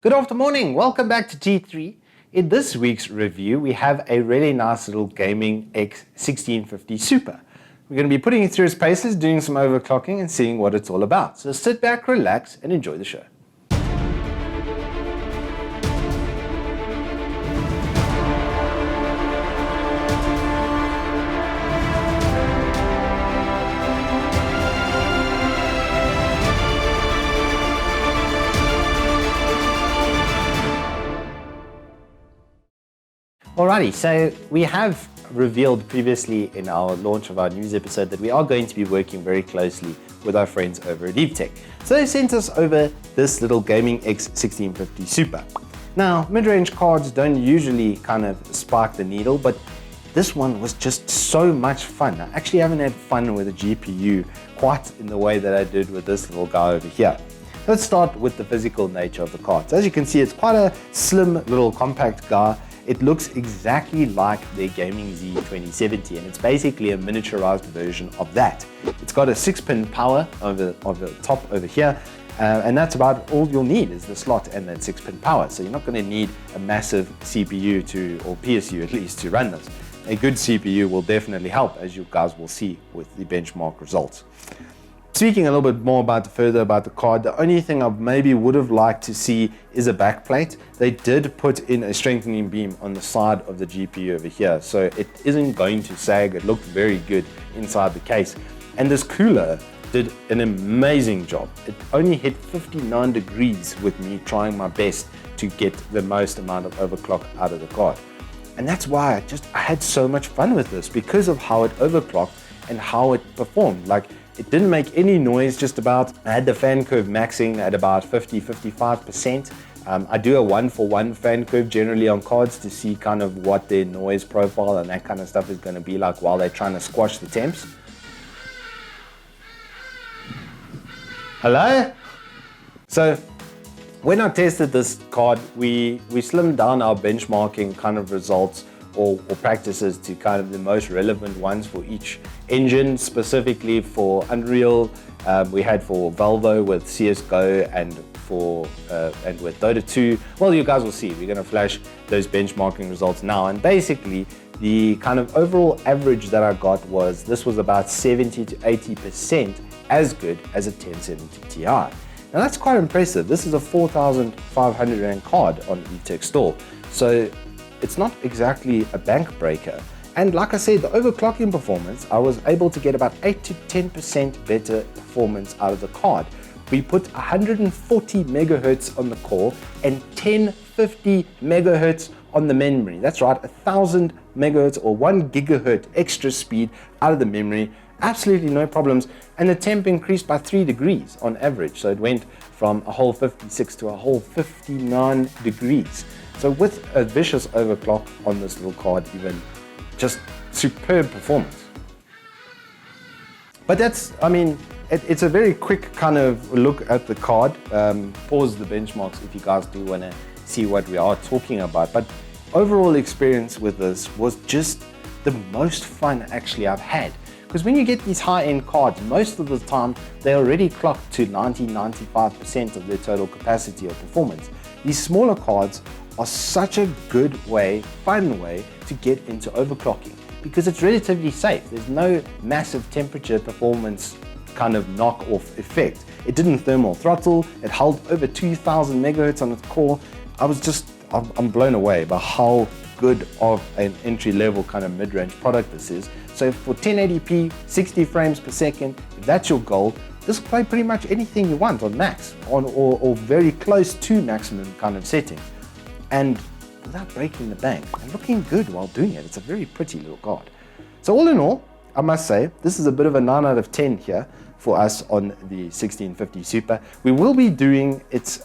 Good afternoon, welcome back to T3. In this week's review, we have a really nice little gaming X1650 Super. We're going to be putting it through its paces, doing some overclocking and seeing what it's all about. So sit back, relax and enjoy the show. Alrighty, so we have revealed previously in our launch of our news episode that we are going to be working very closely with our friends over at Tech. So they sent us over this little gaming X1650 Super. Now, mid-range cards don't usually kind of spark the needle, but this one was just so much fun. I actually haven't had fun with a GPU quite in the way that I did with this little guy over here. Let's start with the physical nature of the card. So as you can see, it's quite a slim little compact guy. It looks exactly like their Gaming Z2070, and it's basically a miniaturized version of that. It's got a 6-pin power over the top over here, and that's about all you'll need is the slot and that 6-pin power. So you're not going to need a massive CPU or PSU at least to run this. A good CPU will definitely help, as you guys will see with the benchmark results. Speaking a little bit more further about the card, the only thing I maybe would have liked to see is a backplate. They did put in a strengthening beam on the side of the GPU over here, so it isn't going to sag. It looked very good inside the case. And this cooler did an amazing job. It only hit 59 degrees with me trying my best to get the most amount of overclock out of the card. And that's why I had so much fun with this, because of how it overclocked and how it performed. It didn't make any noise, just about. I had the fan curve maxing at about 50–55%. I do a 1-for-1 fan curve generally on cards to see kind of what their noise profile and that kind of stuff is going to be like while they're trying to squash the temps. Hello? So when I tested this card, we slimmed down our benchmarking kind of results or practices to kind of the most relevant ones for each engine. Specifically for Unreal, we had for Valvo with CSGO and with Dota 2. Well, you guys will see. We're going to flash those benchmarking results now, and basically the kind of overall average that I got was about 70–80% as good as a 1070 Ti. Now that's quite impressive. This is a 4,500 Rand card on Tech Store, so it's not exactly a bank breaker. And like I said, the overclocking performance, I was able to get about 8–10% better performance out of the card. We put 140 megahertz on the core and 1050 megahertz on the memory. That's right, 1000 megahertz or 1 gigahertz extra speed out of the memory. Absolutely no problems. And the temp increased by 3 degrees on average. So it went from a whole 56 to a whole 59 degrees. So with a vicious overclock on this little card, even, just superb performance. But that's, it's a very quick kind of look at the card. Pause the benchmarks if you guys do want to see what we are talking about. But overall experience with this was just the most fun actually I've had. Because when you get these high-end cards, most of the time they're already clocked to 90–95% of their total capacity or performance. These smaller cards are such a good way, fun way to get into overclocking because it's relatively safe. There's no massive temperature performance kind of knock-off effect. It didn't thermal throttle. It held over 2000 megahertz on its core. I'm blown away by how good of an entry-level kind of mid-range product this is. So for 1080p, 60 frames per second, if that's your goal, this will play pretty much anything you want on max or very close to maximum kind of settings. And without breaking the bank and looking good while doing it. It's a very pretty little card. So all in all, I must say, this is a bit of a 9 out of 10 here for us on the 1650 Super. We will be doing its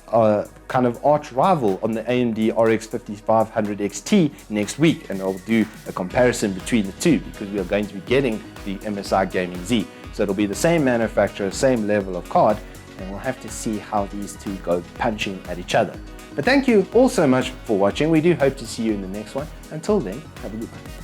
kind of arch rival on the AMD RX 5500 XT next week, and I'll do a comparison between the two because we are going to be getting the MSI Gaming Z. So it'll be the same manufacturer, same level of card, and we'll have to see how these two go punching at each other. But thank you all so much for watching. We do hope to see you in the next one. Until then, have a good one.